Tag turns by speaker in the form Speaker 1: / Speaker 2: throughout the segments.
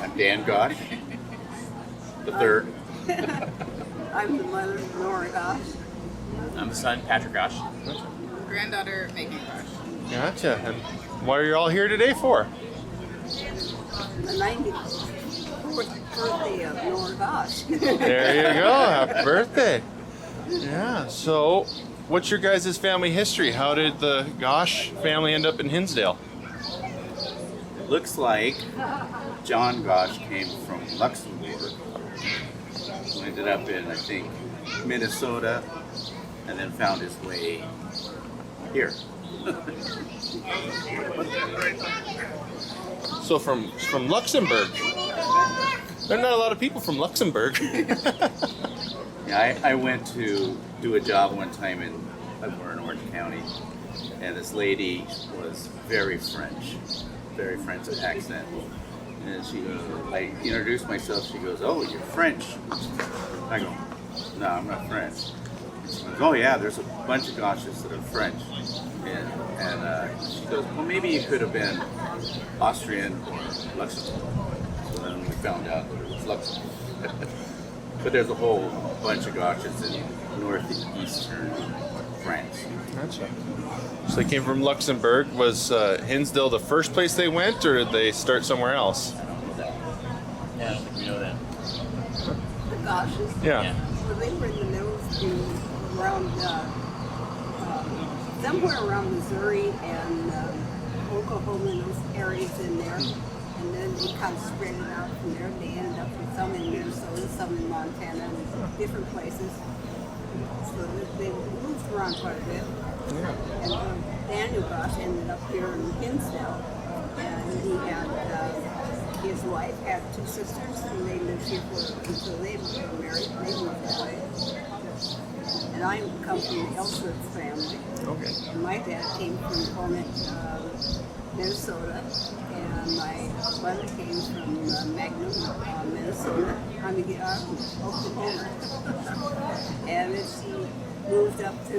Speaker 1: I'm Dan Gaasch, the third.
Speaker 2: I'm the mother, Nora Ellsworth.
Speaker 3: I'm the son, Patrick Gaasch.
Speaker 4: Granddaughter, Megan Gaasch.
Speaker 5: Gotcha. And what are you all here today for?
Speaker 2: The 94th birthday of Nora Ellsworth.
Speaker 5: There you go. Happy birthday. Yeah. So, what's your guys' family history? How did the Gaasch family end up in Hinsdale?
Speaker 1: It looks like John Gaasch came from Luxembourg, who ended up in, I think, Minnesota, and then found his way here.
Speaker 5: So from Luxembourg. There are not a lot of people from Luxembourg.
Speaker 1: Yeah, I went to do a job one time in Orange County, and this lady was very French accent. And she goes, I introduced myself, she goes, "Oh, you're French." I go, "No, I'm not French." She goes, "Oh yeah, there's a bunch of Gaasches that are French." And she goes, "Well, maybe you could have been Austrian or Luxembourg." So then we found out that it was Luxembourg. But there's a whole bunch of Gaasches in northeastern France.
Speaker 5: Gotcha. So they came from Luxembourg. Was Hinsdale the first place they went, or did they start somewhere else?
Speaker 3: Yeah, I don't think we know that.
Speaker 2: The Gaasch's.
Speaker 5: Yeah.
Speaker 2: Well, they were in the middle school around, somewhere around Missouri and Oklahoma and those areas in there. And then they kind of spread it out from there. They ended up with some in Minnesota, some in Montana, and different places. So they moved around quite a bit.
Speaker 5: Yeah.
Speaker 2: And Daniel Gaasch ended up here in Hinsdale, and he had his wife had two sisters, and they lived here until they were married. They moved away. And I come from the Ellsworth family.
Speaker 5: Okay.
Speaker 2: And my dad came from Comet, Minnesota, and my mother came from Magnum, Minnesota. Oklahoma. And then she moved up to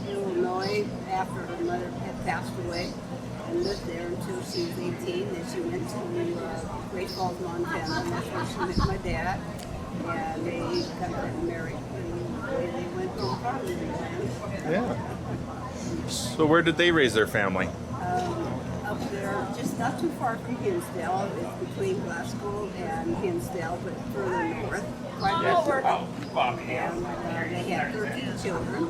Speaker 2: Illinois after her mother had passed away and lived there until she was 18. Then she went to Great Falls, Montana, and that's where she met my dad. And they got married, and they went to farming land.
Speaker 5: Yeah. So where did they raise their family?
Speaker 2: Up there, just not too far from Hinsdale. It's between Glasgow and Hinsdale, but further north, quite a bit north. And they had 13 children.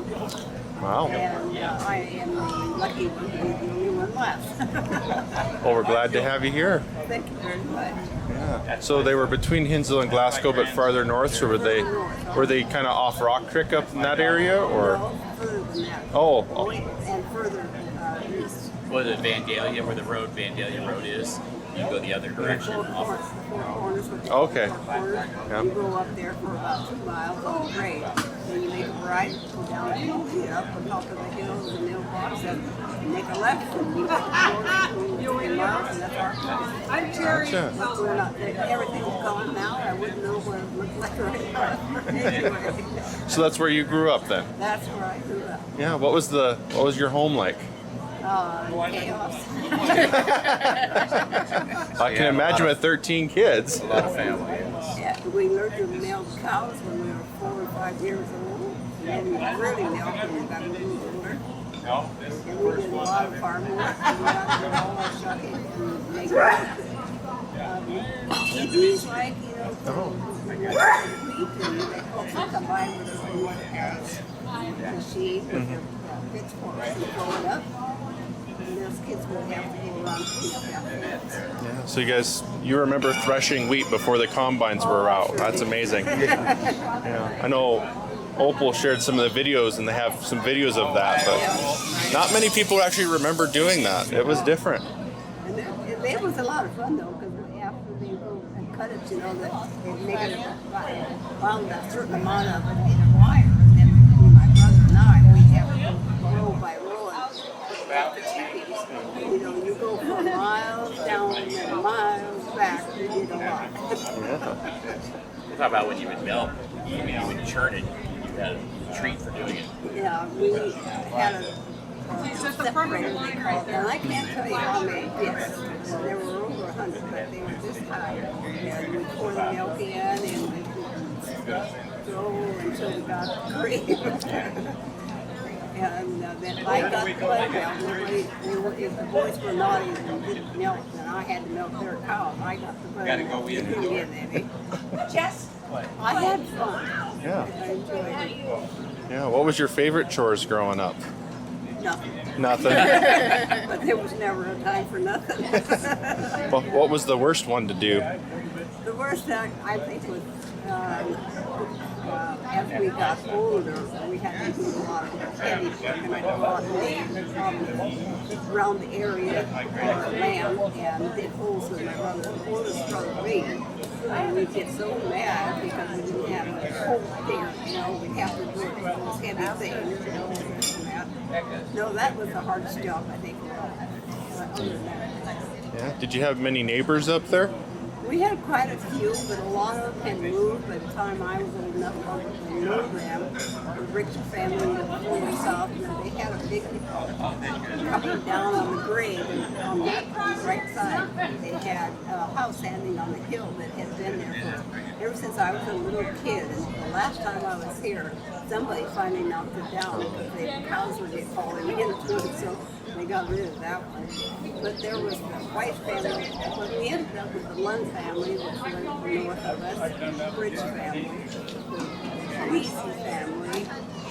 Speaker 5: Wow.
Speaker 2: And I am the lucky one to be the only one left.
Speaker 5: Well, we're glad to have you here.
Speaker 2: Thank you very much.
Speaker 5: Yeah. So they were between Hinsdale and Glasgow, but farther north. So were they kind of off Rock Creek up in that area, or?
Speaker 2: No, further than that.
Speaker 5: Oh.
Speaker 2: And further east.
Speaker 3: Was it Vandalia, where the road, Vandalia Road is? You go the other direction.
Speaker 2: Four corners.
Speaker 5: Okay.
Speaker 2: You go up there for about 2 miles on the grade. Then you make a right, go down up on top of the hill, the mailbox, and make a left, and you go 3 miles, and that's our place.
Speaker 4: I'm Jerry.
Speaker 5: Gotcha.
Speaker 2: But we're not, everything's gone now. I wouldn't know what it looked like right now. Anyway,
Speaker 5: So that's where you grew up then?
Speaker 2: that's where I grew up.
Speaker 5: Yeah. What was your home like?
Speaker 2: Chaos.
Speaker 5: I can imagine with 13 kids.
Speaker 1: A lot of family.
Speaker 2: Yeah, we learned to milk cows when we were 4 or 5 years old, and then we really milked when we got a little older. And we did a lot of farm work, and we got to all our shucking and make TVs like, wheat, and they also combine with the machine with the pitchforks and throw it up. And those kids would have to go around and clean up after that.
Speaker 5: Yeah. So you remember threshing wheat before the combines were out.
Speaker 2: Sure
Speaker 5: That's
Speaker 2: did.
Speaker 5: amazing. Yeah. I know Opal shared some of the videos, and they have some videos of that, but not many people actually remember doing that. It was different.
Speaker 2: And it was a lot of fun though, because after they go and cut it, that they make it bound a certain amount of it in a wire, and then between my brother and I, we have to go row by row and back the teepees. You go for miles down and then miles back. You did a lot.
Speaker 5: Yeah.
Speaker 3: We'll talk about when you would milk. You would churn it. You had a treat for doing it.
Speaker 2: Yeah, we had a separator, they called it, and I can't tell you how many bits. There were over 100, but they were this high. And and we pour the milk in, and we go until we got the cream. And then I got the blood milk. If the boys were naughty and didn't milk, then I had to milk their cows. I got the blood milk. You couldn't get any. I had fun.
Speaker 5: Yeah.
Speaker 2: I enjoyed it.
Speaker 5: Yeah. What was your favorite chores growing up?
Speaker 2: Nothing.
Speaker 5: Nothing.
Speaker 2: But there was never a time for nothing.
Speaker 5: What was the worst one to do?
Speaker 2: The worst I think was as we got older, we had to do a lot of heavy work, and I did a lot of around the area or land, and did holes with my brother. The oldest brother, Brady, and we'd get so mad because we didn't have a hole there. You know, we'd have to do it those heavy things. You know, this and that. No, that was the hardest job I think. Other than that.
Speaker 5: Yeah. Did you have many neighbors up there?
Speaker 2: We had quite a few, but a lot of them had moved by the time I was old enough to know them. The Richter family lived fully south, and they had a big coming down on the grade, and on that right side, they had a house standing on the hill that had been there ever since I was a little kid. And the last time I was here, somebody finally knocked it down because the cows were getting falling into it, so they got rid of that one. But there was the White family, but we ended up with the Lund family, which lived north of us, the Bridge family, the Lisi family,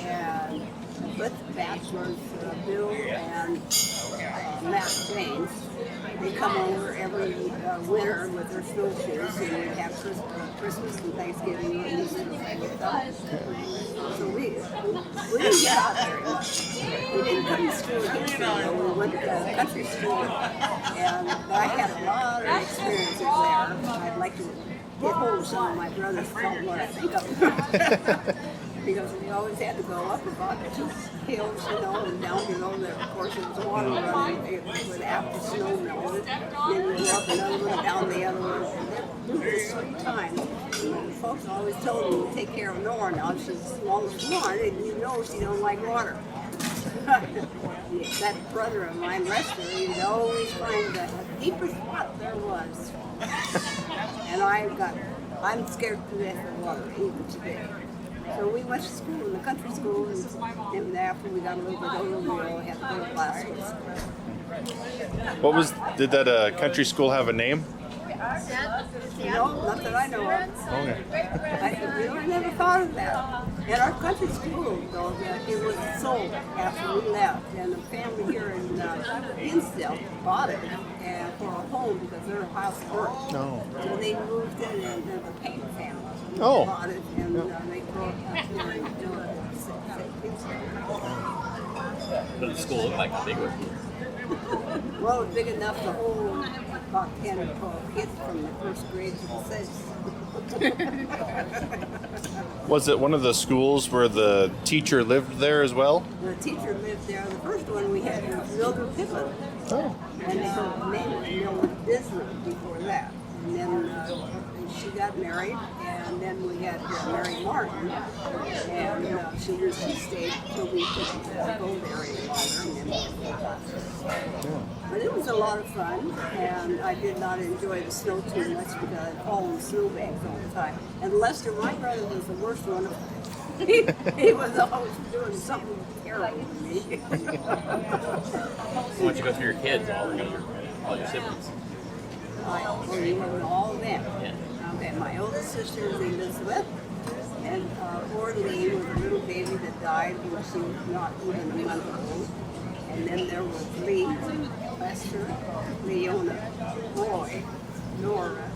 Speaker 2: and both bachelors, Bill and Matt James. They come over every winter with their snowshoes, and we have Christmas and Thanksgiving and Easter with them. So we didn't get out very much. We didn't come to school here, we went to country school, and I had a lot of experiences there. I'd like to get hold of some of my brothers don't want to think of them. Because we always had to go up about 2 hills, you know, and down below there, of course, it was water running. It would after snow melted. Then we go up another one, down the other one. And we this 3 times. And folks always told me to take care of Nora now. She's the smallest one, and you know she don't like water. That brother of mine, Lester, he'd always find the deepest spot there was. And I'm scared to death of water, even today. So we went to school in the country school, and after we got a little bit older, we all had to go to class.
Speaker 5: Did that country school have a name?
Speaker 2: No, not that I know of.
Speaker 5: Okay.
Speaker 2: I never thought of that. At our country school, though, it was sold after we left, and the family here in Hinsdale bought it for a home because their house burnt.
Speaker 5: No.
Speaker 2: So they moved in, and the Payne family bought it, and they grew up here in
Speaker 3: But the school looked like a big one.
Speaker 2: Well, it was big enough to hold about 10 or 12 kids from the first grade to the 6th.
Speaker 5: Was it one of the schools where the teacher lived there as well?
Speaker 2: The teacher lived there. The first one we had was Mildred Pippin.
Speaker 5: Oh.
Speaker 2: And her name was Mildred Disney before that. And then she got married, and then we had Mary Martin, and she stayed till we couldn't go there any longer. But it was a lot of fun, and I did not enjoy the snow too much because I'd fall in snowbanks all the time. And Lester, my brother, was the worst one. He was always doing something terrible to me.
Speaker 3: Why don't you go through your kids, all your siblings?
Speaker 2: You know all of them.
Speaker 3: Yeah.
Speaker 2: Okay, my oldest sister is Elizabeth, and Orly was a little baby that died when she was not even a month old. And then there was Lee, Lester, Leona, Roy, Nora,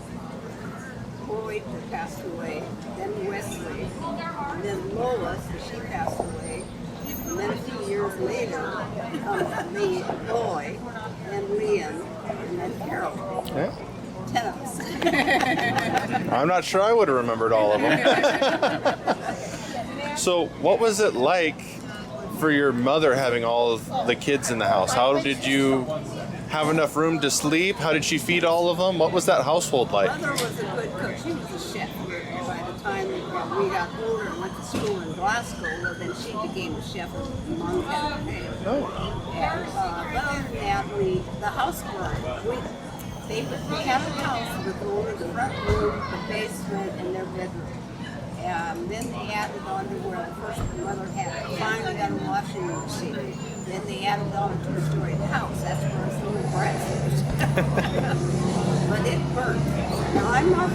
Speaker 2: Boyd that passed away, then Wesley, and then Lois, she passed away. And then a few years later comes me, Boy, and Leon, and then Carol.
Speaker 5: Yeah.
Speaker 2: 10 of us.
Speaker 5: I'm not sure I would have remembered all of them. So, what was it like for your mother having all of the kids in the house? How did you have enough room to sleep? How did she feed all of them? What was that household like?
Speaker 2: Mother was a good cook. She was a chef. By the time we got older and went to school in Glasgow, well, then she became a chef in Montana.
Speaker 5: Oh.
Speaker 2: And but other than that, the house burned. they had a house with only the front room, the basement, and their bedroom. And then they added on to where the first mother had finally got a washing machine. Then they added on a two-story house. That's where it's little grass is. But it burnt. Now I'm not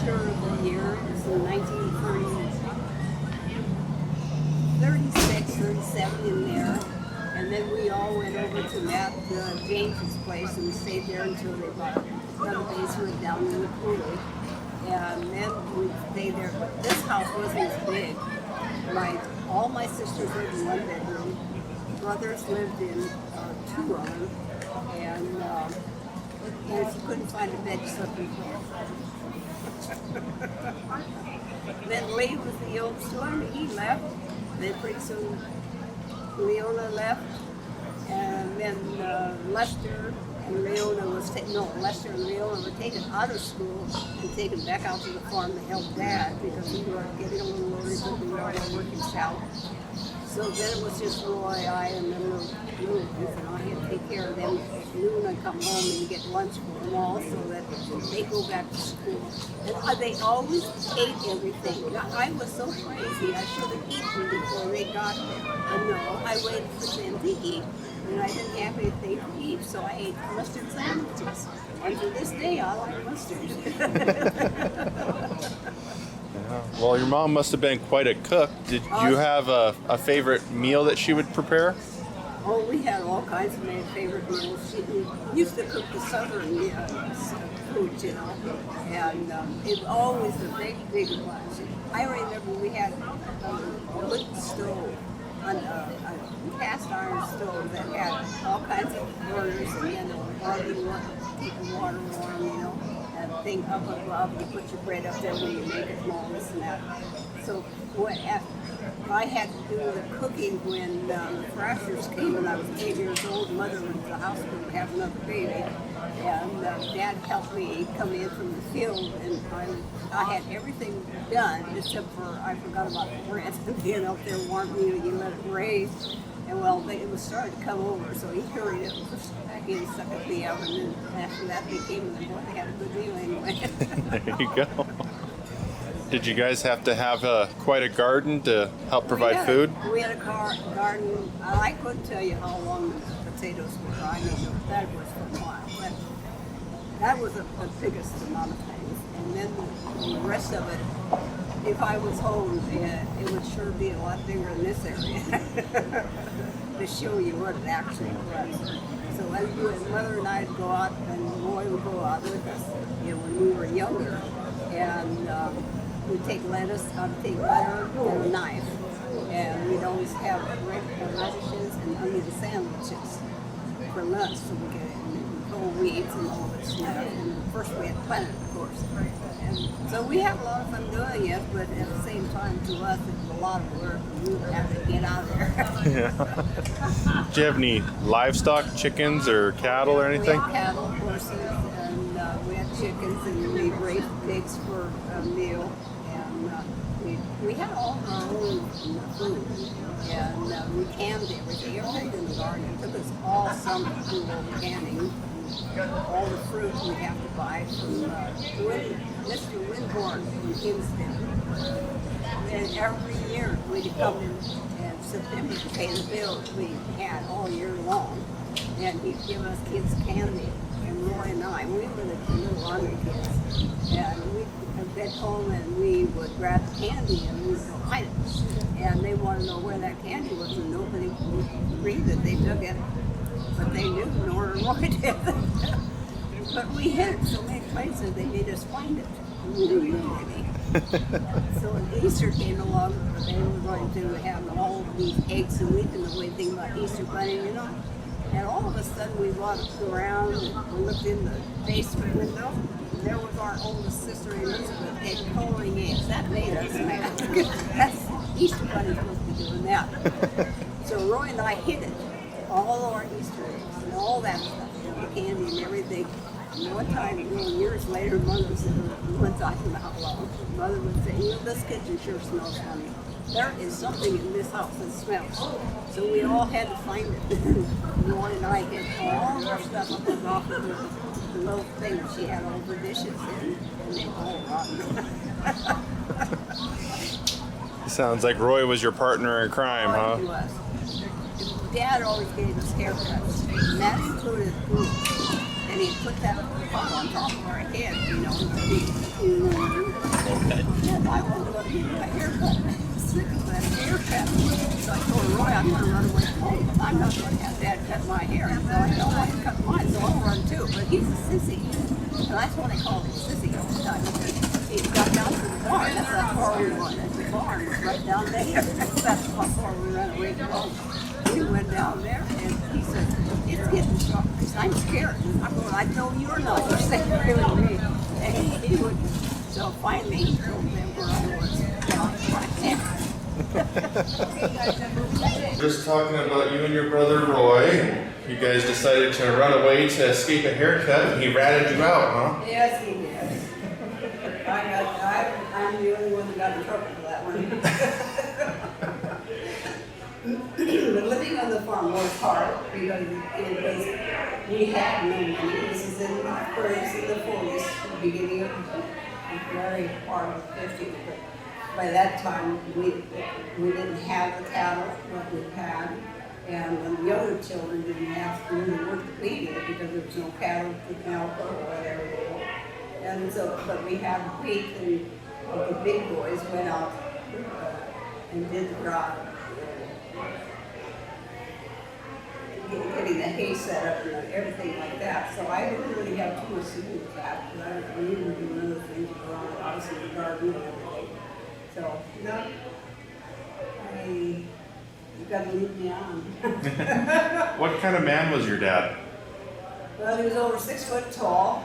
Speaker 2: sure of the year. It was in 1936, 37 in there. And then we all went over to Matt James's place and stayed there until they bought another basement down in the coulee. And then we stayed there. But this house wasn't as big. All my sisters lived in one bedroom. Brothers lived in two of them. And if you couldn't find a bed, you slept in the floor. Then Lee was the oldest one. He left. Then pretty soon Leona left. And then Lester and Leona Lester and Leona were taken out of school and taken back out to the farm to help Dad because he was getting a little older, he couldn't go out and work himself. So then it was just Roy, I, and then little and I had to take care of them at noon. I'd come home and get lunch for them all so that they go back to school. And they always ate everything. I was so crazy, I should have eaten before they got there. But no, I waited for them to eat. And I didn't have anything to eat, so I ate mustard sandwiches. And to this day, I like mustard.
Speaker 5: Well, your mom must have been quite a cook. Did you have a favorite meal that she would prepare?
Speaker 2: Oh, we had all kinds of favorite meals. She used to cook the southern food, you know, and it was always the big ones. I remember we had a wood stove, a cast iron stove that had all kinds of burners, and then keep the water warm, you know. Thing up above, you put your bread up there when you make it long, this and that. So I had to do the cooking when the Thrashers came when I was 8 years old. Mother went to the hospital to have another baby. And Dad helped me come in from the field, and I had everything done except for I forgot about the bread being up there warm. You let it raise. And well, it was starting to come over, so he hurried it and pushed it back in, stuck it in the oven, and after that they came and boy, they had a good meal anyway.
Speaker 5: There you go. Did you guys have to have quite a garden to help provide food?
Speaker 2: We had a garden. I couldn't tell you how long the potatoes were. I know that was for a while, but that was the biggest amount of things. And then the rest of it, if I was home, it would sure be a lot bigger in this area to show you what it actually was. So Mother and I'd go out, and Roy would go out with us, you know, when we were younger, and we'd take lettuce, I'd take butter and a knife, and we'd always have radishes and onion sandwiches for lunch, so we could whole weeds and all this stuff. And first we had planted, of course. And so we had a lot of fun doing it, but at the same time, to us, it was a lot of work, and we would have to get out of there.
Speaker 5: Yeah. Do you have any livestock, chickens or cattle or anything?
Speaker 2: We had cattle, horses, and we had chickens, and we raised pigs for a meal. And we had all of our own food, and we canned everything in the garden. It took us all summer to do all the canning. All the fruit we have to buy from Mr. Winborn from Hinsdale. And every year we'd come in September to pay the bills we had all year long. And he'd give us kids candy. And Roy and I, we were the little army kids. And we'd get home and we would grab the candy and we'd go hide it. And they want to know where that candy was, and nobody would agree that they took it. But they knew Nora and Roy did. But we hid it so many places they made us find it. We didn't know maybe. So when Easter came along, they were going to have all these eggs, and we didn't know anything about Easter Bunny, you know. And all of a sudden we walked around and we looked in the basement window, and there was our oldest sister Elizabeth had coloring eggs. That made us mad. That's Easter Bunny supposed to be doing that. So Roy and I hid it. All our Easter eggs and all that stuff, you know, the candy and everything. And one time, years later, Mother said, we went talking about how long. Mother would say, you know, this kitchen sure smells funny. There is something in this house that smells. So we all had to find it. Roy and I hid all our stuff up above the the little thing that she had all the dishes in, and they were all rotten.
Speaker 5: Sounds like Roy was your partner in crime,
Speaker 2: Oh,
Speaker 5: huh?
Speaker 2: he was. Dad always gave us haircuts, and that included food. And he'd put that pot on top of our head, you know. And I wanted to go get my haircut. I was sick of that haircut. So I told Roy, I'm going to run away from home. I'm not going to have Dad cut my hair. So I don't want to cut mine, so I'll run too. But he's a sissy. And that's what I called him, sissy all the time. Because he got down to the barn. That's how far we went. That's the barn was right down there. That's how far we ran away from home. We went down there, and he said, it's getting dark. I'm scared. I'm going, I know you're not. You're saying really me. And he would. So finally, he told them where I was.
Speaker 5: Just talking about you and your brother Roy. You guys decided to run away to escape a haircut, and he ratted you out, huh?
Speaker 2: Yes, he did. I'm the only one that got in trouble for that one. But living on the farm was hard because we had no money. This is in the 30s and the 40s, beginning of the very part of the 50s. But by that time, we didn't have the cattle that we had, and the younger children didn't have to really work the feed because there was no cattle to milk or whatever. And so, but we had wheat, and the big boys went out and did the drive. Getting the hay set up and everything like that. So I didn't really have too much to do with that, because I needed to do other things around the house and the garden and everything. So, no, you gotta leave me on.
Speaker 5: What kind of man was your dad?
Speaker 2: Well, he was over 6 foot tall,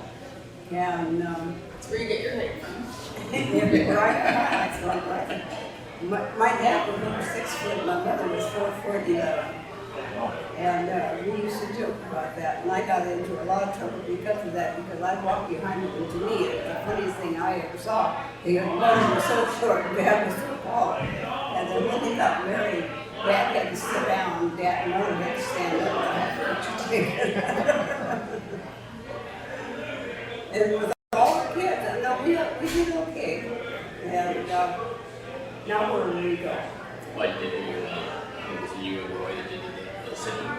Speaker 2: and
Speaker 4: That's where you get your height from.
Speaker 2: that's right. My dad was over 6 foot, my mother was 4 foot 11. And we used to joke about that, and I got into a lot of trouble because of that, because I walked behind them, and to me, it was the funniest thing I ever saw. The mother was so short, and Dad was so tall. And then when they got married, Dad had to sit down, Dad and Mother had to stand up. And with all the kids, I know we did okay. And now where do we go?
Speaker 3: Like, it was you and Roy that did the singing.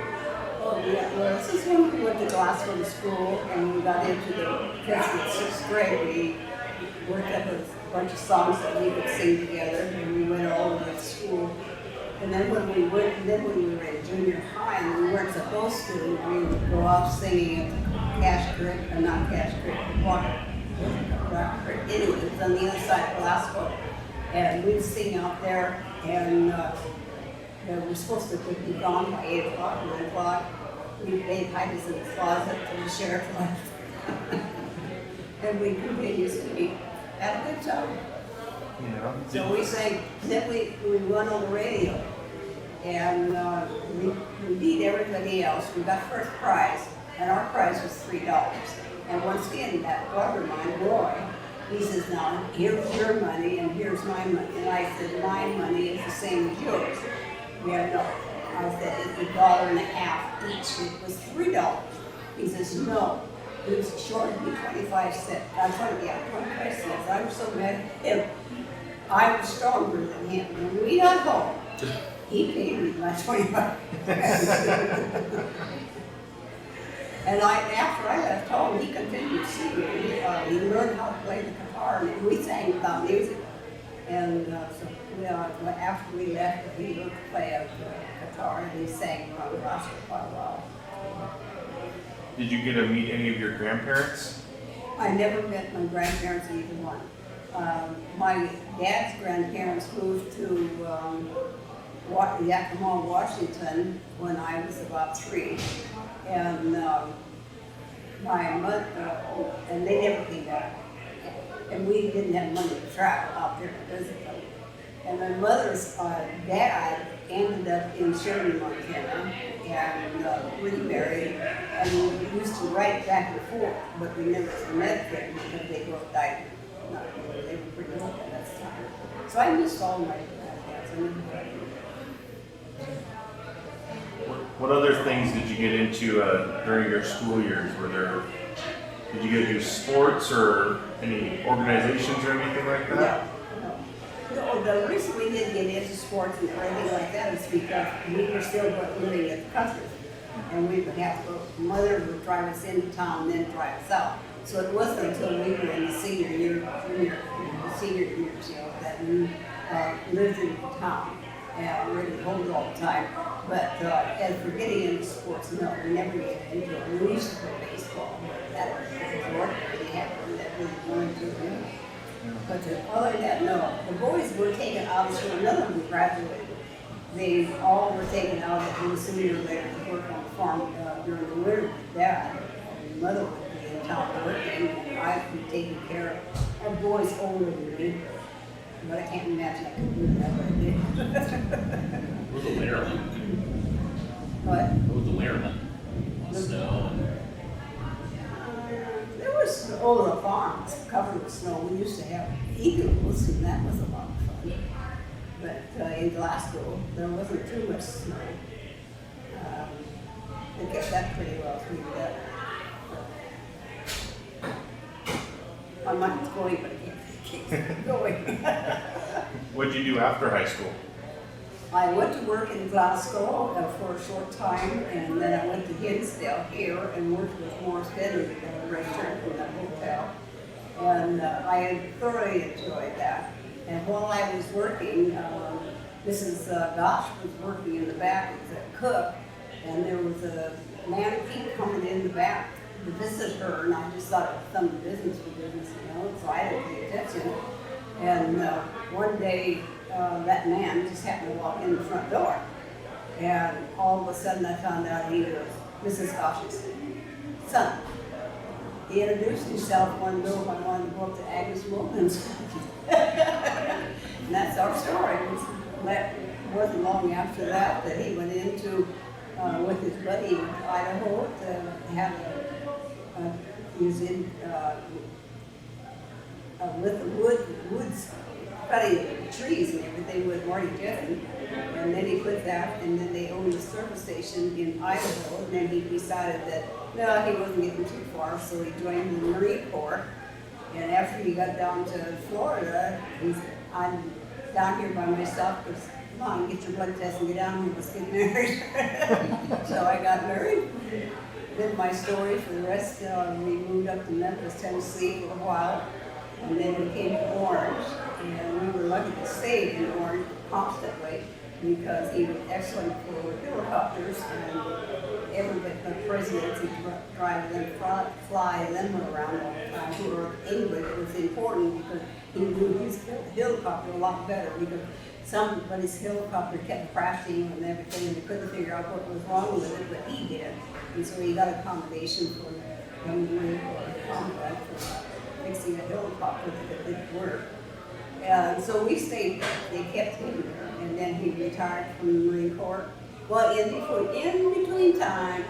Speaker 2: Oh, yeah, well, this is when we went to Glasgow School, and we got into the fifth and sixth grade. We worked up a bunch of songs that we could sing together, and we went all over to school. And then when we were in junior high, and we weren't supposed to, we would go off singing at Cash Creek, or not Cash Creek, Rock Creek. Anyway, it was on the other side of Glasgow. And we'd sing out there, and we were supposed to be gone by 8 o'clock, 9 o'clock. They'd hide us in the closet till the sheriff left. And we continuously had a good time.
Speaker 5: Yeah.
Speaker 2: So we sang, then we went on the radio, and we beat everybody else. We got first prize, and our prize was $3. And once again, that waterman, Roy, he says, now, here's your money, and here's my money. And I said, my money is the same as yours. Yeah, no. I said, it's $1.50 each. It was $3. He says, no. He was shorted me 25 cents. I'm sorry, yeah, 25 cents. I was so mad at him. I was stronger than him. When we got home, he paid me my 25 cents. And after I left home, he continued singing. He learned how to play the guitar, and we sang about music. And after we left, he learned to play a guitar, and he sang around the gospel for a while.
Speaker 5: Did you get to meet any of your grandparents?
Speaker 2: I never met my grandparents, either one. My dad's grandparents moved to Yakima, Washington, when I was about 3. And my mother, and they never came back. And we didn't have money to travel out there to visit them. And my mother's dad ended up in Sheridan, Montana, and remarried. And we used to write back and forth, but we never met them because they both died. They were pretty old at that time. So I missed all my granddads. I never met them.
Speaker 5: What other things did you get into during your school years? Were there Did you guys do sports or any organizations or anything like that?
Speaker 2: No, the reason we didn't get into sports and anything like that is because we were still living in the country. And we would have to, mother would drive us into town and then drive us out. So it wasn't until we were in the senior years, that we lived in town and really home all the time. But as for getting into sports, no, we never get into it. We used to play baseball, but that was really happened that we wanted to do. But other than that, no. The boys were taken out of school. None of them graduated. They all were taken out of sooner or later to work on the farm during the winter. Dad and mother would be in town working, and I'd be taking care of boys older than me. But I can't imagine I could do that, but I did.
Speaker 3: What was the winter like?
Speaker 2: But
Speaker 3: What was the winter like? On snow and
Speaker 2: there was the farms covered with snow. We used to have eagles, and that was a lot of fun. But in Glasgow, there wasn't too much snow. They kept that pretty well cleaned up. My mind's going, but I can't keep going.
Speaker 5: What did you do after high school?
Speaker 2: I went to work in Glasgow for a short time, and then I went to Hinsdale here and worked with Morris Bentley at a restaurant in a hotel. And I thoroughly enjoyed that. And while I was working, Mrs. Gaasch was working in the back as a cook, and there was a mannequin coming in the back to visit her, and I just thought it was some business for business, so I didn't pay attention. And one day, that man just happened to walk in the front door, and all of a sudden I found out he was Mrs. Gaasch's son. He introduced himself one day when I wanted to go up to Agnes Wilkins. And that's our story. That wasn't long after that he went into, with his buddy in Idaho, to have he was in, with the woods, cutting trees and everything with Marty Jetten. And then he quit that, and then they owned a service station in Idaho, and then he decided that, no, he wasn't getting too far, so he joined the Marine Corps. And after he got down to Florida, he said, I'm down here by myself, because come on, get your blood test and get down here, let's get married. So I got married. Then my story for the rest, we moved up to Memphis, Tennessee for a while, and then we came to Orange, and we were lucky to stay in Orange constantly because he was excellent for helicopters, and every bit the presidents would drive them, fly them around all the time. Who were English was important because he knew his helicopter a lot better, because somebody's helicopter kept crashing and everything, and they couldn't figure out what was wrong with it, but he did. And so he got a combination for young Marine Corps contract for fixing a helicopter that didn't work. And so we stayed, they kept him there, and then he retired from the Marine Corps. Well, in between time,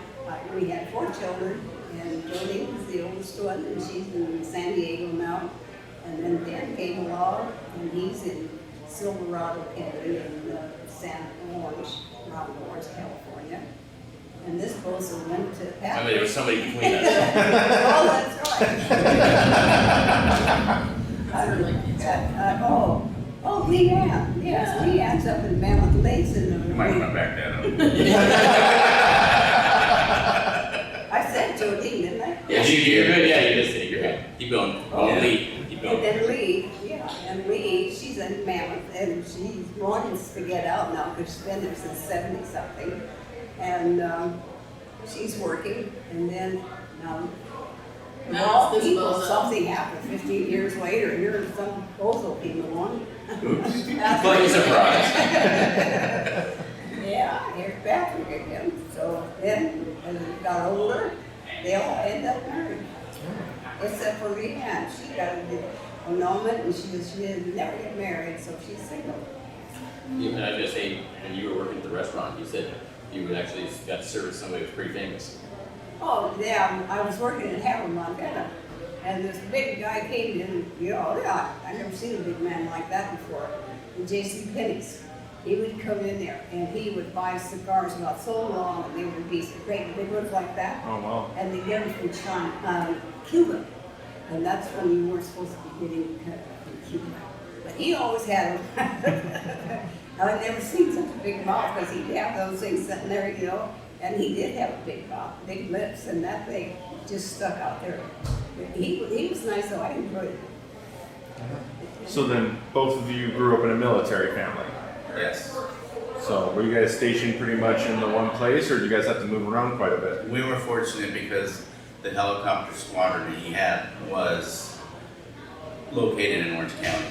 Speaker 2: we had 4 children, and Jolene was the oldest one, and she's in San Diego now. And then Dan came along, and he's in Silverado County in San Orange, around Orange, California. And this bozo went to Patrick.
Speaker 3: I mean, there was somebody between us.
Speaker 2: Oh, that's right. Oh, Leanne. Yes, Leanne's up in Mammoth Lakes in the.
Speaker 1: You might want to back that up.
Speaker 2: I said Jolene, didn't I?
Speaker 3: Yeah, you're good. Yeah, you just said you're good. Keep going. Lee. Keep
Speaker 2: And
Speaker 3: going.
Speaker 2: then Lee, and Lee, she's in Mammoth, and she's wanting to get out now because she's been there since 70-something. And she's working, and then
Speaker 4: Now it's this
Speaker 2: people,
Speaker 4: bozo.
Speaker 2: something happened 15 years later, here some bozo came along.
Speaker 3: Like a surprise.
Speaker 2: Yeah, here's Patrick again. So then, as it got older, they all end up married. Except for Leanne, she got an annulment, and she did never get married, so she's single.
Speaker 3: And I was gonna say, when you were working at the restaurant, you said you actually got to service somebody who was pretty famous.
Speaker 2: Oh, yeah, I was working in Hammond, Montana, and this big guy came in, I never seen a big man like that before, in J.C. Penney's. He would come in there, and he would buy cigars about so long, and they would be great big ones like that.
Speaker 5: Oh, wow.
Speaker 2: And they get them from Cuba. And that's when you weren't supposed to be getting from Cuba. But he always had them. I've never seen such a big mouth because he'd have those things sitting there, you know. And he did have a big mouth, big lips, and that thing just stuck out there. He was nice, though. I enjoyed it.
Speaker 5: So then both of you grew up in a military family.
Speaker 1: Yes.
Speaker 5: So were you guys stationed pretty much in the one place, or did you guys have to move around quite a bit?
Speaker 1: We were fortunate because the helicopter squadron he had was located in Orange County.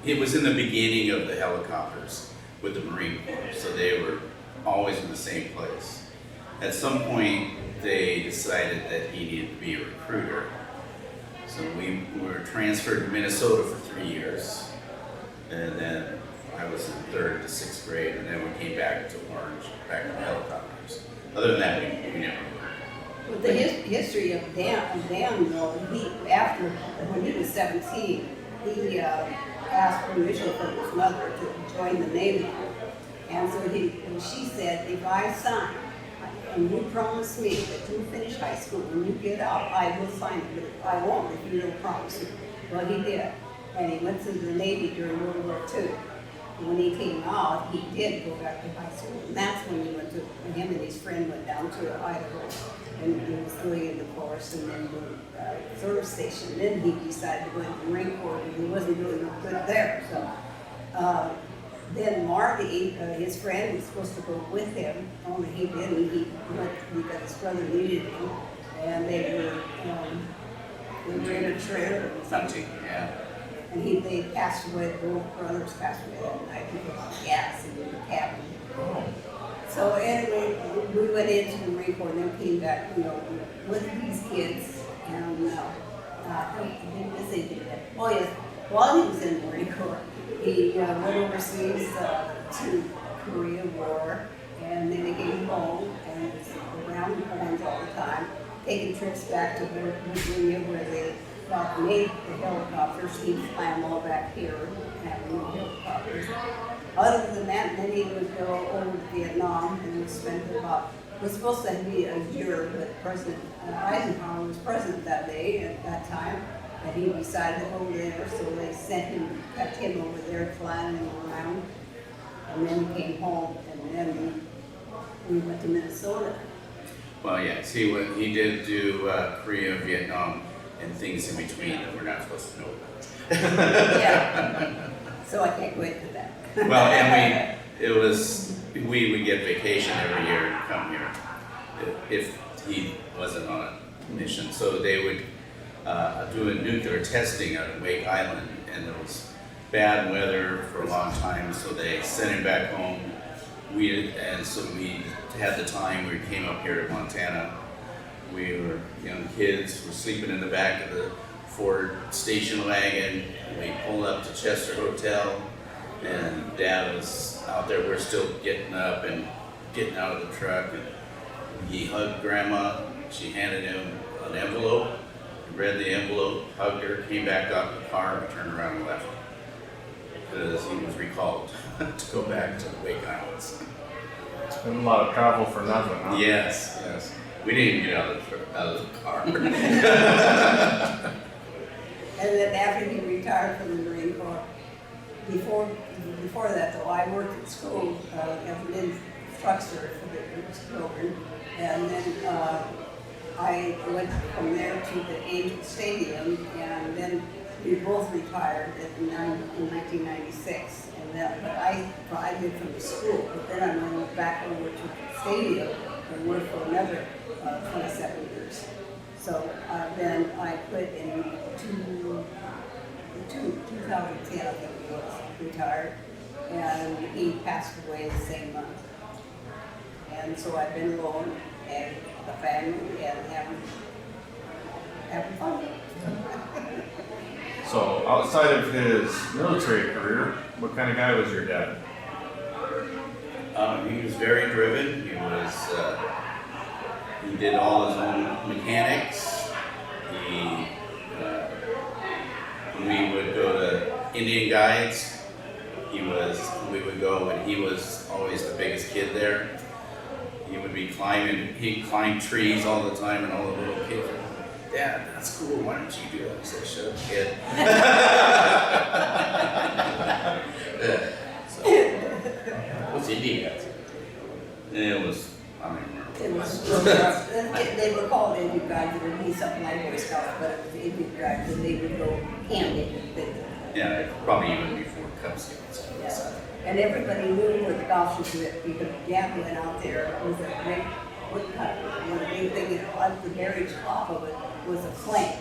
Speaker 1: It was in the beginning of the helicopters with the Marine Corps, so they were always in the same place. At some point, they decided that he needed to be a recruiter. So we were transferred to Minnesota for 3 years, and then I was in 3rd to 6th grade, and then we came back to Orange, back to the helicopters. Other than that, we never moved.
Speaker 2: But the history of Dan, though, after, when he was 17, he asked permission from his mother to join the Navy. And so she said, if I sign, and you promise me that you finish high school, when you get out, I will sign it, but I won't if you don't promise me. Well, he did. And he went to the Navy during World War II. And when he came out, he did go back to high school. And that's when he went to, him and his friend went down to Idaho. And he was doing in the course and then the service station. Then he decided to go into the Marine Corps and he wasn't really good there. So then Marty, his friend, was supposed to go with him, only he didn't. He went because his brother needed him. And they were in a trailer or something.
Speaker 1: Yeah.
Speaker 2: And they passed away, both brothers passed away that night because of gas in the cabin. So anyway, we went into the Marine Corps and then came back, you know, with these kids. And I didn't miss anything there. Oh yes, while he was in the Marine Corps, he went overseas to Korea War, and then he came home and was around Orange all the time, taking trips back to Virginia where they made the helicopters. He'd fly them all back here and have new helicopters. Other than that, then he would go over to Vietnam and we spent it was supposed to be a year, but President Eisenhower was president that day at that time, and he decided to go there, so they kept him over there flying him around, and then he came home, and then we went to Minnesota.
Speaker 1: Well, yeah, see, he did do Korea, Vietnam, and things in between that we're not supposed to know about.
Speaker 2: Yeah, so I can't wait for that.
Speaker 1: Well, and we would get vacation every year to come here if he wasn't on a mission. So they would do a nuclear testing out at Wake Island, and there was bad weather for a long time, so they sent him back home. So we had the time. We came up here to Montana. We were young kids. We're sleeping in the back of the Ford station wagon. We pulled up to Chester Hotel, and Dad was out there. We're still getting up and getting out of the truck. And he hugged Grandma. She handed him an envelope. He read the envelope, hugged her, came back out in the car, and turned around and left because he was recalled to go back to the Wake Islands.
Speaker 5: It's been a lot of travel for nothing, huh?
Speaker 1: Yes, yes. We didn't even get out of the car.
Speaker 2: And then after he retired from the Marine Corps, before that though, I worked at school as an instructor for the children, and then I went from there to the Angel Stadium, and then we both retired in 1996. And then, but I did from the school, but then I went back over to the stadium and worked for another 27 years. So then I quit in 2010, I think he was retired, and he passed away the same month. And so I've been alone and the family and having fun.
Speaker 5: So outside of his military career, what kind of guy was your dad?
Speaker 1: He was very driven. He did all his own mechanics. When we would go to Indian guides, we would go and he was always the biggest kid there. He would be he'd climb trees all the time, and all the little kids would, Dad, that's cool. Why don't you do it? I said, shut up, kid.
Speaker 3: So, what's Indian guys?
Speaker 1: It was, I mean,
Speaker 2: It was real rough. They were called Indian guides. It would be something like Boy Scouts, but it was Indian guides, and they would go camping.
Speaker 1: yeah, probably even before Cub Scouts.
Speaker 2: Yeah. And everybody knew where the golf was at because Gab went out there with a great woodcut. And the big thing, on the very top of it was a flame.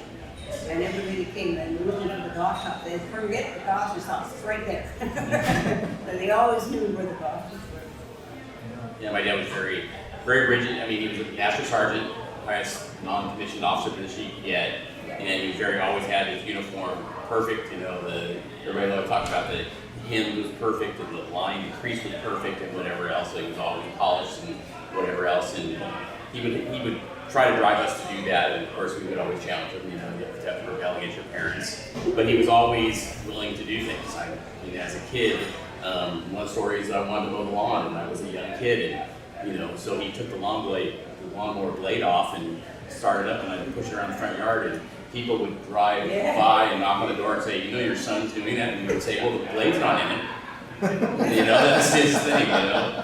Speaker 2: And everybody came and looking for the golf shop. They'd forget the golf shop was right there. And they always knew where the golf was.
Speaker 3: Yeah, my dad was very, very rigid. I mean, he was a master sergeant, highest non-commissioned officer position you could get, and he was very, always had his uniform perfect. You know, everybody always talked about the hem was perfect, and the line and crease was perfect, and whatever else. So he was always polished and whatever else, and he would try to drive us to do that, and of course we would always challenge him. You know, you have to rebel against your parents, but he was always willing to do things. I mean, as a kid. One of the stories, I wanted to mow the lawn, and I was a young kid, and you know, so he took the lawnmower blade off, and started up, and I'd push it around the front yard, and people would drive by and knock on the door and say, "You know, your son's doing that," and we would say, "Well, the blade's not in it." You know, that's his thing. You know.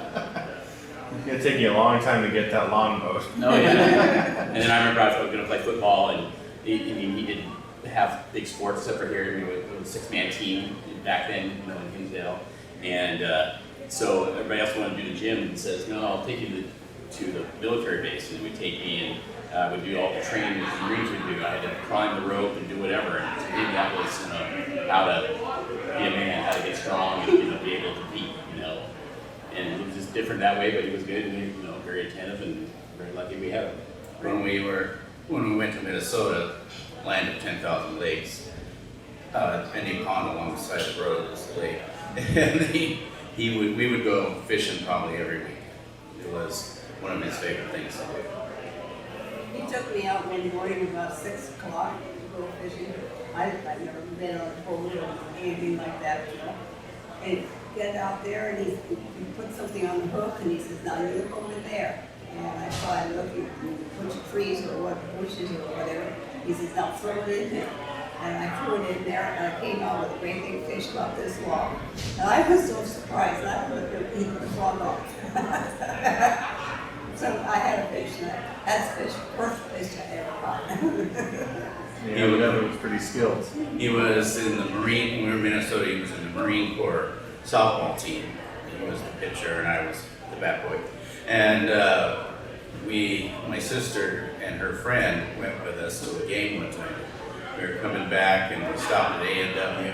Speaker 5: It's gonna take you a long time to get that lawn mowed.
Speaker 3: No, yeah. And then I remember I was going to play football, and he didn't have big sports except for here. We were a 6-man team back then, you know, in Hinsdale. And so everybody else wanted to do the gym, and says, "No, I'll take you to the military base." And would take me, and would do all the training the Marines would do. I had to climb the rope and do whatever. And to me, that was, you know, how to be a man, how to get strong, and, you know, be able to compete, you know. And it was just different that way, but he was good, and, you know, very attentive, and very lucky we had him.
Speaker 1: When we went to Minnesota, land of 10,000 lakes, Penny Pond along the side of the road is the lake. And we would go fishing probably every week. It was one of his favorite things to do.
Speaker 2: He took me out one morning about 6 o'clock to go fishing. I've never been on a boat or anything like that, you know. And he get out there, and he put something on the hook, and he says, "Now you look over there." And I saw him looking at a bunch of trees or what, bushes or whatever. He says, "Now throw it in there." And I threw it in there, and I came out with a great big fish about this long. And I was so surprised, I would have eaten the frog off. So I had a fish, and that's the first fish I ever caught.
Speaker 5: Yeah, he was pretty skilled.
Speaker 1: He was in the Marine, when we were in Minnesota, he was in the Marine Corps softball team. He was the pitcher, and I was the bat boy. And my sister and her friend went with us to a game one time. We were coming back, and we stopped at A&W,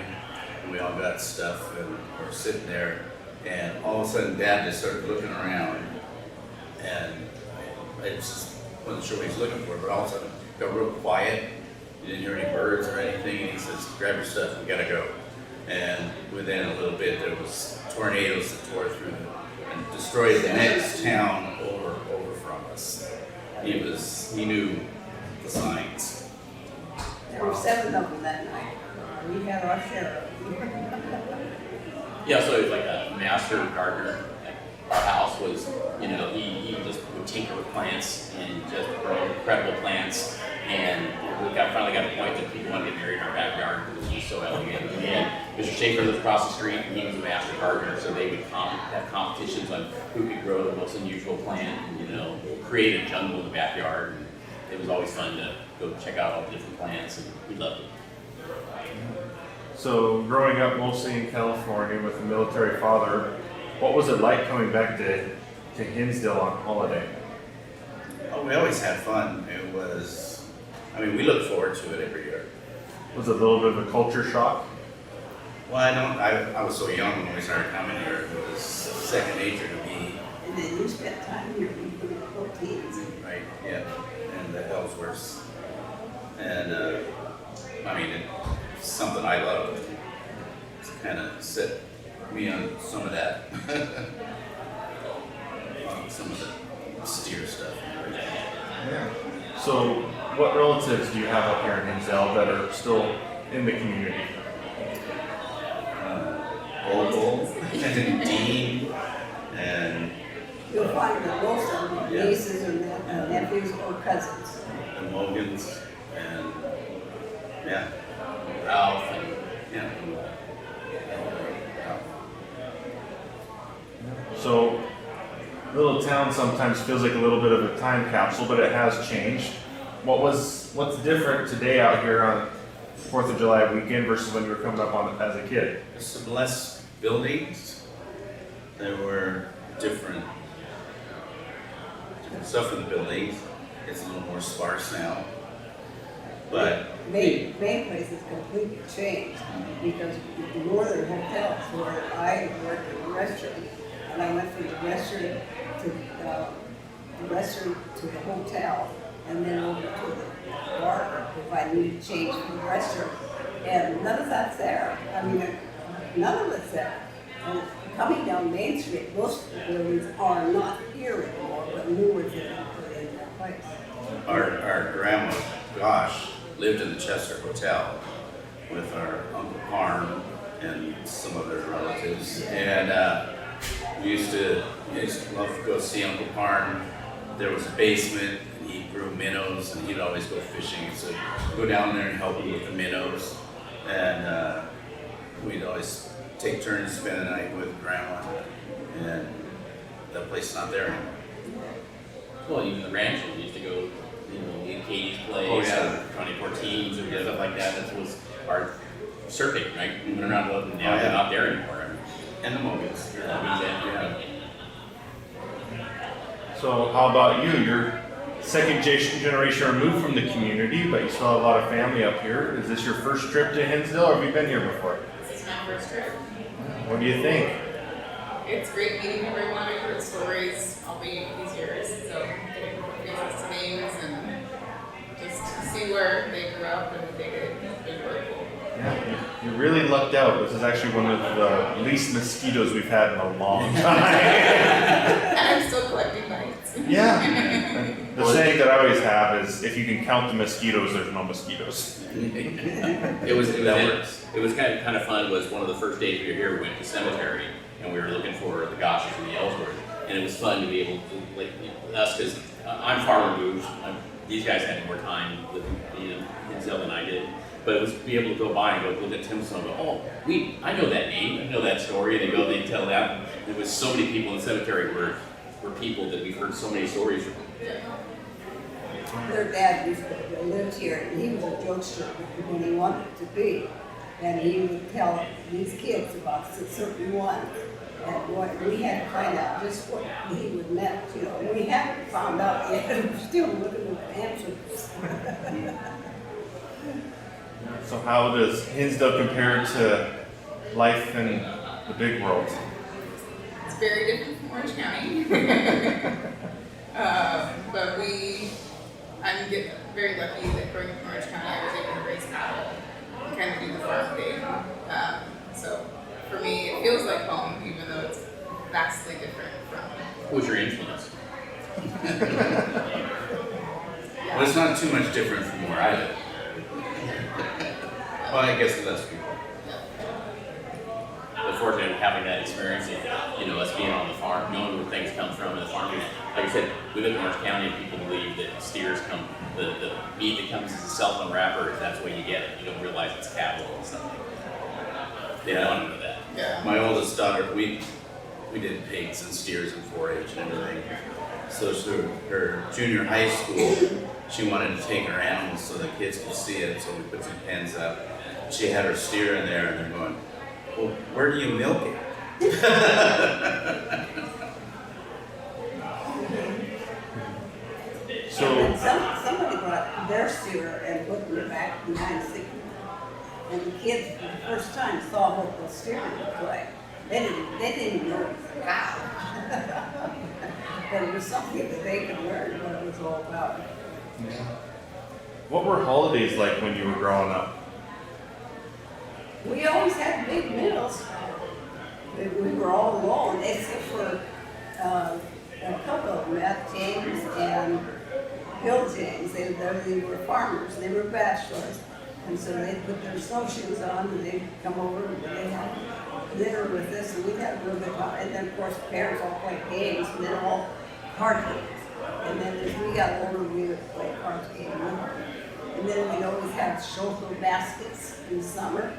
Speaker 1: and we all got stuff, and we're sitting there, and all of a sudden Dad just started looking around, and I just wasn't sure what he was looking for, but all of a sudden it got real quiet. You didn't hear any birds or anything, and he says, "Grab your stuff, we gotta go." And within a little bit, there was tornadoes that tore through and destroyed the next town over from us. He knew the signs.
Speaker 2: There were 7 of them that night. We had our share of them.
Speaker 3: Yeah, so he was like a master gardener. Our house was, you know, he just would tinker with plants and just grow incredible plants. And we finally got to the point that people wanted to get married in our backyard because it was just so elegant. And Mr. Schaefer lived across the street, and he was a master gardener, so they would have competitions on who could grow the most unusual plant, and, you know, create a jungle in the backyard. And it was always fun to go check out all the different plants, and we loved it.
Speaker 5: So, growing up mostly in California with a military father, what was it like coming back to Hinsdale on holiday?
Speaker 1: Oh, we always had fun. It was, I mean, we look forward to it every year.
Speaker 5: Was it a little bit of a culture shock?
Speaker 1: Well, I was so young when we started coming here. It was second nature to me.
Speaker 2: And then you spent time here with the whole teams.
Speaker 1: Right, yeah, and the Ellsworths. And, I mean, it's something I loved. It's kind of set me on some of that. Some of the steer stuff and everything.
Speaker 5: Yeah. So, what relatives do you have up here in Hinsdale that are still in the community?
Speaker 1: Opal and Dean and
Speaker 2: You'll find that most of them,
Speaker 1: Yeah.
Speaker 2: nieces or nephews or cousins.
Speaker 1: the Mogans. and yeah,
Speaker 3: Ralph and
Speaker 1: yeah.
Speaker 5: So, little town sometimes feels like a little bit of a time capsule, but it has changed. What's different today out here on 4th of July weekend versus when you were coming up on as a kid?
Speaker 1: There's some less buildings. There were different stuff in the buildings. It's a little more sparse now. But
Speaker 2: Main place is completely changed because the northern hotels where I worked in the restaurant, and I went from the restaurant to the hotel, and then over to the bar if I needed to change from the restaurant. And none of that's there. I mean, none of it's there. And coming down Main Street, most of the buildings are not here anymore, but new ones have been put in their place.
Speaker 1: our grandma, Gosh, lived in the Chester Hotel with our Uncle Parm and some of their relatives. And we used to love to go see Uncle Parm. There was a basement, and he grew minnows, and he'd always go fishing. So go down there and help him with the minnows. And we'd always take turns spending the night with Grandma. And that place is not there anymore.
Speaker 3: well, even the ranch, we used to go, in Katie's place,
Speaker 1: Oh, yeah.
Speaker 3: or 2014s, or stuff like that. That was our circuit, right? They're not up and down,
Speaker 1: Oh, yeah.
Speaker 3: they're not there anymore. I mean,
Speaker 1: And the movies.
Speaker 3: yeah.
Speaker 5: So, how about you? You're second generation removed from the community, but you still have a lot of family up here. Is this your first trip to Hinsdale, or have you been here before?
Speaker 4: This is my first trip.
Speaker 5: What do you think?
Speaker 4: It's great meeting everyone. I've heard stories all these years, so getting faces to names and just see where they grew up and what they did has been really cool.
Speaker 5: Yeah, you really lucked out. This is actually one of the least mosquitoes we've had in a long time.
Speaker 4: And I'm still collecting bites.
Speaker 5: Yeah. The saying that I always have is, if you can count the mosquitoes, there's no mosquitoes.
Speaker 3: It was kind of fun. Was one of the first days we were here. We went to cemetery and we were looking for the Gaasches and the Ellsworth, and it was fun to be able to like us because I'm far removed. These guys had more time living in Hinsdale than I did, but it was to be able to go by and go look at tombstone and go, oh, I know that name, I know that story, and they tell that. And there was so many people in the cemetery were people that we've heard so many stories from.
Speaker 2: Their dad lived here, and he was a jokester when he wanted to be. And he would tell these kids about certain ones. And what we had to find out just what he would meant, We haven't found out yet. We're still looking for answers.
Speaker 5: So how does Hinsdale compare to life in the big world?
Speaker 4: It's very different from Orange County. But I'm very lucky that growing up in Orange County, I was able to raise cattle and kind of do the farm thing. So for me, it feels like home, even though it's vastly different from.
Speaker 3: What was your influence?
Speaker 1: Well, it's not too much different from where I live. Well, I guess less people.
Speaker 3: But fortunate having that experience of, us being on the farm, knowing where things come from, and the farming. Like I said, we live in Orange County, and people believe that steers come, the meat that comes as a cell phone wrapper, that's where you get it. You don't realize it's cattle and stuff like that. They don't know that.
Speaker 4: Yeah.
Speaker 1: My oldest daughter, we did pigs and steers and 4-H and everything. So through her junior high school, she wanted to take her animals so the kids could see it. So we put some pens up. She had her steer in there, and they're going, well, where do you milk it?
Speaker 2: And somebody brought their steer and put them back behind the seat. And the kids, for the first time, saw what the steer looked like. They didn't even know it was a cow. But it was something that they could learn what it was all about.
Speaker 5: What were holidays like when you were growing up?
Speaker 2: We always had big meals. We were all alone, except for a couple of them, Matt James and Bill James. They were farmers, they were bachelors. And so they'd put their snowshoes on and they'd come over and they'd have dinner with us and we'd have a little bit of, and then of course parents all played games and then all card games. And then as we got older, we would play card games more. And then we'd always have chauffeur baskets in the summer,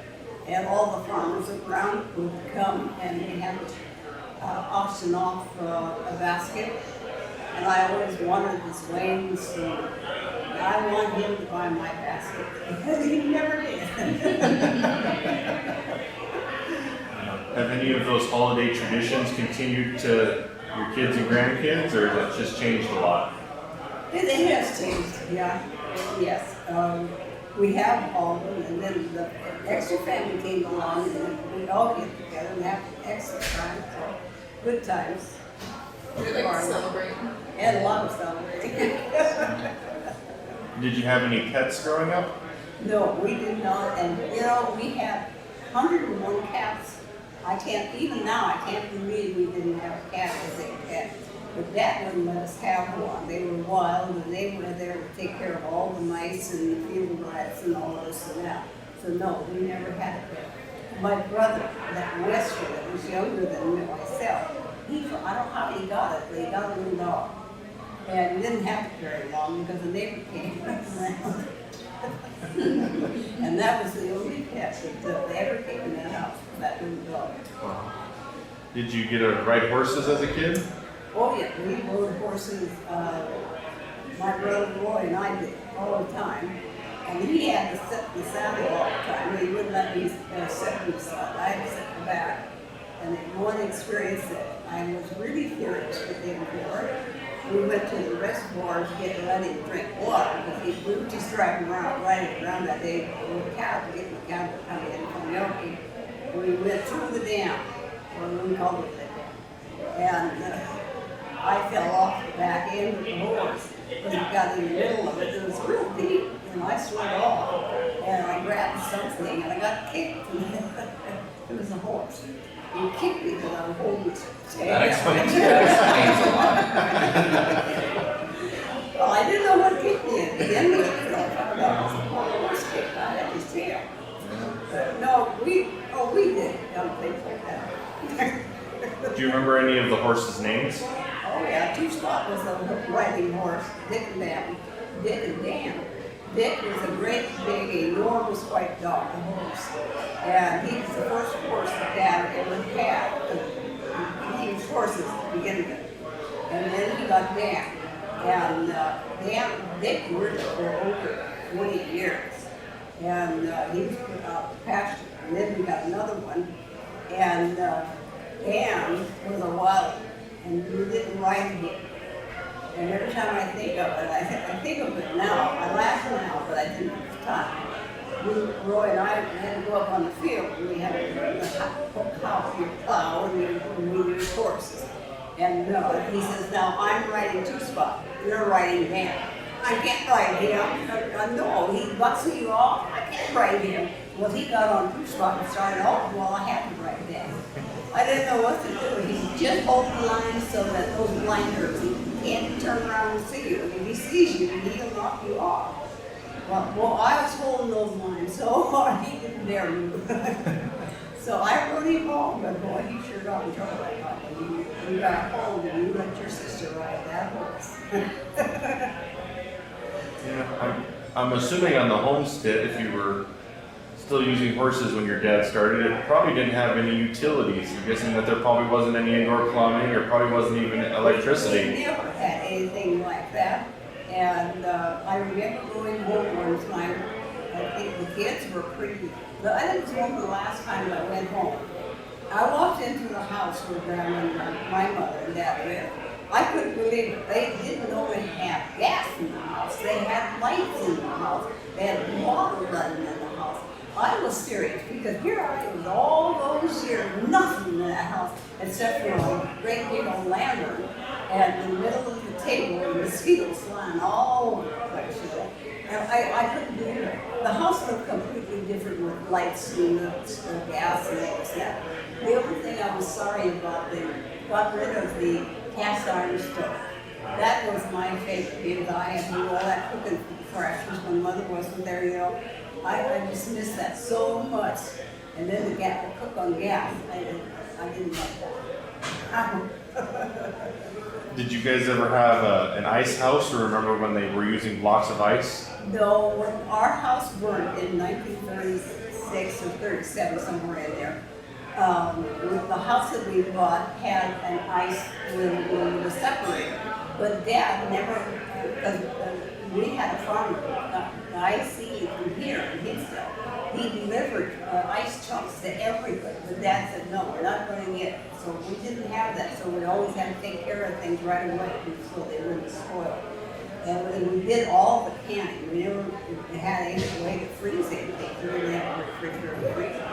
Speaker 2: and all the farmers around would come and they had auction off a basket. And I always wanted this Wayne Stone. I want him to buy my basket because he never did.
Speaker 5: Have any of those holiday traditions continued to your kids and grandkids, or has it just changed a lot?
Speaker 2: It has changed, yeah. Yes. We have all of them, and then the extra family came along, and then we'd all get together and have extra time. So good times.
Speaker 4: We like to celebrate.
Speaker 2: And a lot of celebrating.
Speaker 5: Did you have any pets growing up?
Speaker 2: No, we did not, and you know, we had 101 cats. Even now, I can't believe we didn't have a cat as a pet. But Dad wouldn't let us have one. They were wild, and they were there to take care of all the mice and the field rats and all this and that. So no, we never had a pet. My brother, that Western, that was younger than myself, I don't know how he got it, but he got a little dog. And he didn't have it very long because the neighbor came around. And that was the only pet that ever came in that house, that little dog.
Speaker 5: Wow. Did you get to ride horses as a kid?
Speaker 2: Oh yeah, we rode horses, my brother Roy and I did all the time. And he had to sit in the saddle all the time. He wouldn't let me sit in the saddle. I had to sit in the back. And one experience that I was really furious with him for, we went to the reservoir to let him drink water because we were just driving around, riding around that day with the cattle, getting the cattle coming in from milking. We went through the dam, or we called it the dam. And I fell off the back end of the horse because it got in the middle of it. It was real deep, and I slid off, and I grabbed something, and I got kicked. It was a horse. He kicked me because I was holding his tail.
Speaker 3: That explains a lot.
Speaker 2: Well, I didn't know what kicked me at the end of it, so I found out it was a horse kick. I had his tail. But no, we did young things like that.
Speaker 5: Do you remember any of the horses' names?
Speaker 2: Oh yeah, Two Spot was the riding horse, Dick and Dan. Dick was a great, big, enormous white dog, a horse. And he was the first horse that Dad ever had. He was horses to begin with. And then he got Dan. And Dick worked for over 20 years. And he was put out to pasture. And then we got another one. And Dan was a wild, and we didn't ride him. And every time I think of it, I think of it now. I laugh now, but I didn't at the time. Roy and I had to go up on the field, and we had to plow, and we used horses. And he says, now I'm riding Two Spot, you're riding Dan. I can't ride him. No, he bucks you off. I can't ride him. Well, he got on Two Spot and started off. Well, I had to ride Dan. I didn't know what to do. He just hold the line so that those blinders, he can't turn around and see you. If he sees you, he'll knock you off. Well, I was holding those lines so hard he didn't dare move. So I rode him home, but boy, he sure got in trouble that night. You got hold and you let your sister ride that horse.
Speaker 5: Yeah, I'm assuming on the homestead, if you were still using horses when your dad started, it probably didn't have any utilities. I'm guessing that there probably wasn't any indoor plumbing, or probably wasn't even electricity.
Speaker 2: We never had anything like that. And I remember going home one time. I think the kids were pretty. I didn't remember the last time I went home. I walked into the house where Grandma and my mother and Dad lived. I couldn't believe it. They didn't only have gas in the house. They had lights in the house. They had water running in the house. I was serious because here I was all those years, nothing in that house except for a great big old lantern and in the middle of the table and mosquitoes flying all over the place, you know. And I couldn't believe it. The house looked completely different with lights and gas and all that. The only thing I was sorry about, they got rid of the cast iron stove. That was my favorite because I had to do all that cooking for Christmas when Mother wasn't there, you know. I just missed that so much. And then the cook on gas, I didn't like that.
Speaker 5: Did you guys ever have an ice house, or remember when they were using blocks of ice?
Speaker 2: No, when our house burned in 1936 or 37, somewhere in there, the house that we bought had an ice when it was separated. But Dad never, we had a farmer, the IC from here in Hinsdale. He delivered ice chunks to everybody, but Dad said, no, we're not going to get it. So we didn't have that, so we always had to take care of things right away so they wouldn't spoil. And we did all the canning. We never had any way to freeze anything. We didn't have a refrigerator or freezer.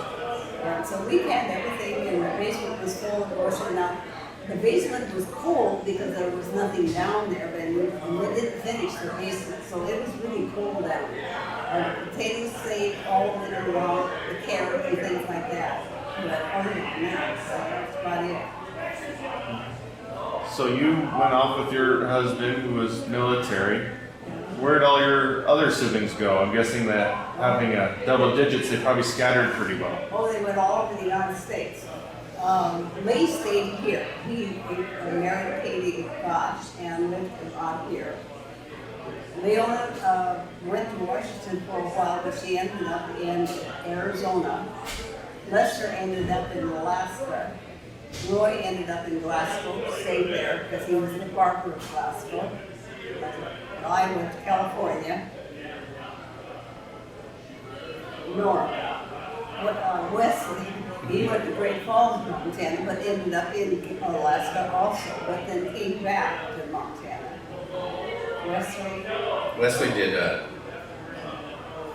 Speaker 2: And so we had everything, and the basement was full of water. Now, the basement was cold because there was nothing down there, but we didn't finish the basement, so it was really cold down there. Potatoes saved all winter long, the carrots and things like that. But other than that, so that's about it.
Speaker 5: So you went off with your husband, who was military. Where'd all your other siblings go? I'm guessing that having a double digits, they probably scattered pretty well.
Speaker 2: Oh, they went all over the United States. Lee stayed here. He married Brady Johnson and lived out here. Leona went to Washington for a while, but she ended up in Arizona. Lester ended up in Alaska. Roy ended up in Glasgow, stayed there because he was the barber of Glasgow. I went to California. Nora. Wesley, he went to Great Falls, Montana, but ended up in Alaska also, but then came back to Montana.
Speaker 1: Wesley did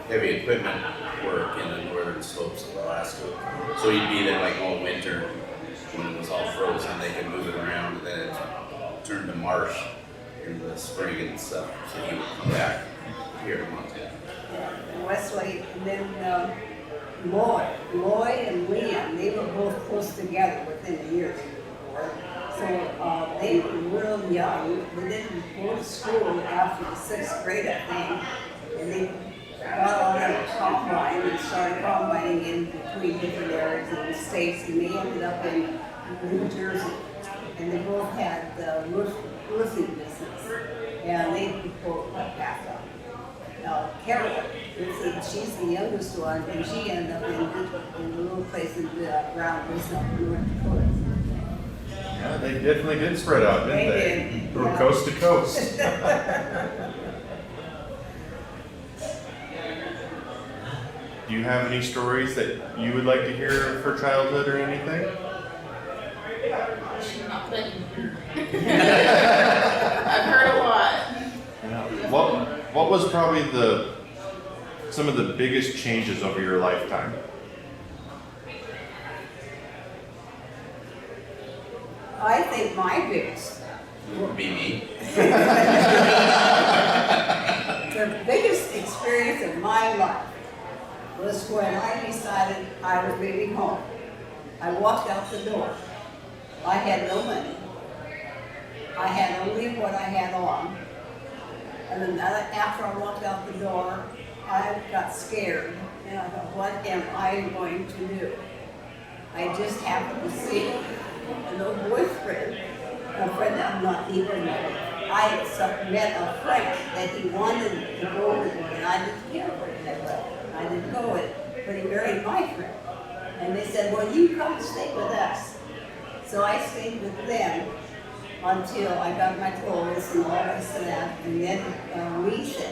Speaker 1: heavy equipment work in the northern slopes of Alaska. So he'd be there like all winter when it was all frozen. They could move it around, and then it turned to marsh in the spring and stuff. So he would come back here to Montana.
Speaker 2: Wesley, and then Lloyd and Liam, they were both close together within a year before. So they were real young. They didn't go to school after the 6th grade, I think. And they got on a combine and started combining in between different areas of the states. And they ended up in New Jersey. And they both had the roofing business. And they both got passed on. Carol, she's the youngest one, and she ended up in a little place in Brown Brisbane, North Dakota.
Speaker 5: Yeah, they definitely did spread out, didn't they?
Speaker 2: Did.
Speaker 5: From
Speaker 2: Yeah.
Speaker 5: coast to coast. Do you have any stories that you would like to hear for childhood or anything?
Speaker 4: Not that I can hear. I've heard a lot.
Speaker 5: What was probably some of the biggest changes over your lifetime?
Speaker 2: I think my biggest,
Speaker 1: Would be me.
Speaker 2: the biggest experience of my life was when I decided I was leaving home. I walked out the door. I had no money. I had only what I had on. And then after I walked out the door, I got scared. And I thought, what am I going to do? I just happened to see an old boyfriend, a friend that I'm not even with. I met a friend that he wanted to go with me, and I didn't care for it that way. I didn't go with it, but he married my friend. And they said, well, you come and stay with us. So I stayed with them until I got my clothes and all this and that. And then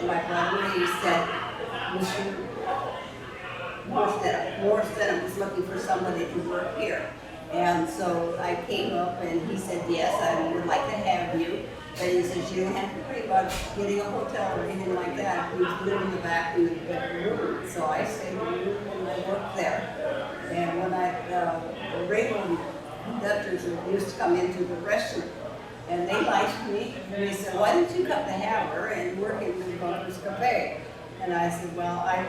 Speaker 2: my brother Lee said, Mr. Morstead was looking for somebody to work here. And so I came up and he said, yes, I would like to have you. But he says, you don't have to worry about getting a hotel or anything like that. We live in the back in the bedroom. So I stayed in the room and I worked there. And when the railroad conductors used to come into the restaurant, and they liked me, and they said, why don't you come to Havre and work in the Bunkers Cafe? And I said, well, I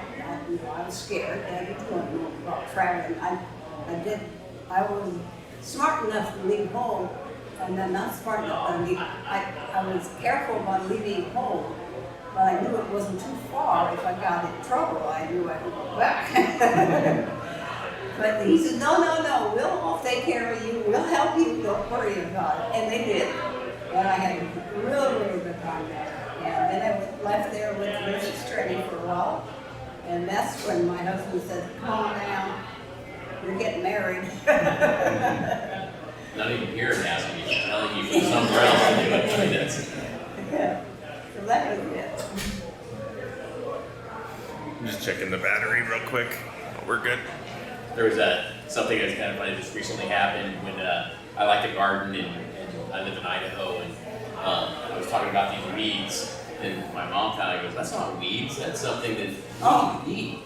Speaker 2: was scared. I didn't know about traveling. I was smart enough to leave home, and then not smart enough to leave. I was careful about leaving home, but I knew it wasn't too far. If I got in trouble, I knew I could go back. But he said, no, I'll take care of you. We'll help you. Don't worry about it. And they did. And I had a really good time there. And then I left there with Mrs. Trenny for a while. And that's when my husband said, come on now, you're getting married.
Speaker 3: Not even here and asking you, telling you from somewhere else to do it. I mean, that's,
Speaker 2: Yeah. So that was it.
Speaker 5: I'm just checking the battery real quick. Oh, we're good.
Speaker 3: there was something that's kind of funny just recently happened when I like to garden and I live in Idaho, and I was talking about these weeds, and my mom kind of goes, "That's not weeds. That's something that you eat."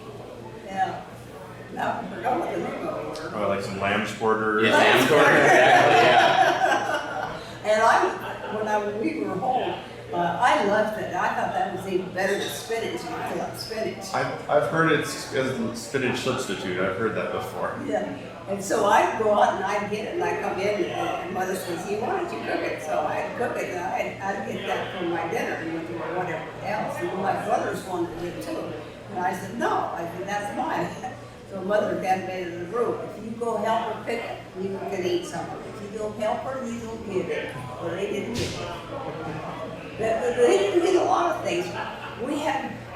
Speaker 2: Yeah. Now I forgot what the name of it was.
Speaker 5: Oh, like some lamb's quarters.
Speaker 3: Yeah, lamb quarter, exactly. Yeah.
Speaker 2: And when we were home, I loved it. I thought that was even better than spinach. I love spinach.
Speaker 5: I've heard it's a spinach substitute. I've heard that before.
Speaker 2: Yeah. And so I'd go out and I'd get it, and I'd come in, and Mother says, "You why don't you cook it?" So I'd cook it, and I'd get that for my dinner and or whatever else. And my brothers wanted it too. And I said, "No," I said, "That's mine." So Mother got me in the room. If you go help her pick it, you can eat something. If you don't help her, you don't get it. Well, they didn't get it. But they didn't get a lot of things.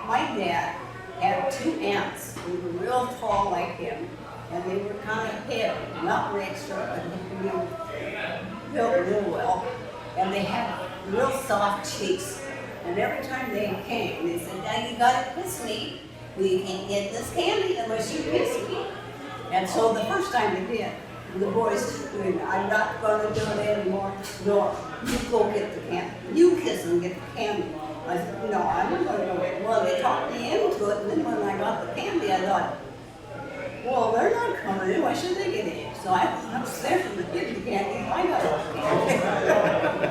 Speaker 2: My dad had two aunts who were real tall like him, and they were kind of heavy, not very extra, but built real well. And they had real soft cheeks. And every time they came, they said, "Now you gotta kiss me. We can't get this candy unless you kiss me." And so the first time they did, the boys said, "I'm not going to do it anymore. Nora, you go get the candy. You kiss and get the candy." I said, "No, I'm not going to do it." Well, they talked me into it, and then when I got the candy, I thought, well, they're not coming in. Why should they get in? So I was there for the kid candy. I got all the candy.